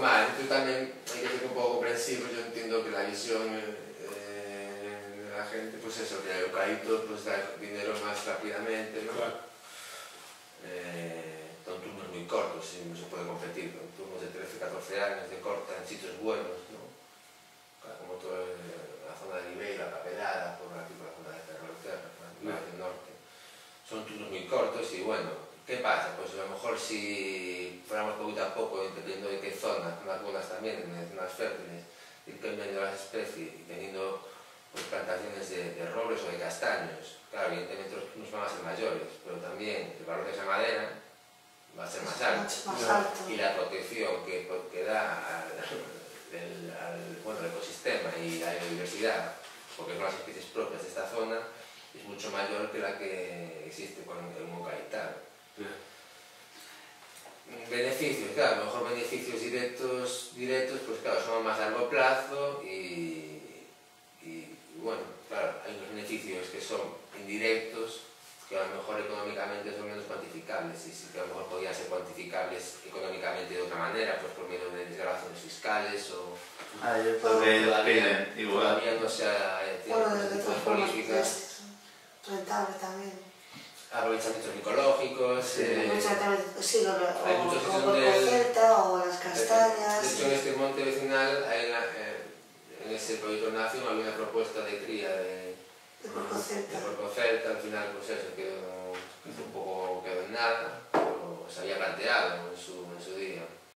normal. Tú también hay que ser un poco comprensivo. Yo entiendo que la visión de la gente, pues eso, que el eucalipto pues da dinero más rápidamente, ¿no? Claro. Son turnos muy cortos y no se puede competir con turnos de 13, 14 años de corta en sitios buenos, ¿no? Como toda la zona de Ribeira, la Pelada, por aquí por la zona de Ferrolterra, del norte. Son turnos muy cortos y bueno, ¿qué pasa? Pues a lo mejor si fuéramos poquito a poco, dependiendo de qué zona, en algunas también, en zonas fértiles, ir cambiando las especies y teniendo pues, plantaciones de robles o de castaños, claro, evidentemente los turnos van a ser mayores, pero también el valor de esa madera va a ser más alto. Y la protección que da al ecosistema y a la biodiversidad, porque son las especies propias de esta zona, es mucho mayor que la que existe con el eucaliptal. Beneficios, claro, a lo mejor beneficios directos, pues claro, son a más largo plazo y bueno, claro, hay unos beneficios que son indirectos, que a lo mejor económicamente son menos cuantificables y sí que a lo mejor podrían ser cuantificables económicamente de otra manera, pues por medio de desgravaciones fiscales o todavía no se ha políticas. Rentable también. Aprovechamientos ecológicos. Hay muchos que son del... o las castañas. De hecho, en este monte vecinal, en ese proyecto nación, había una propuesta de cría de porco celta. Al final, pues eso, quedó en nada, pero se había planteado en su día.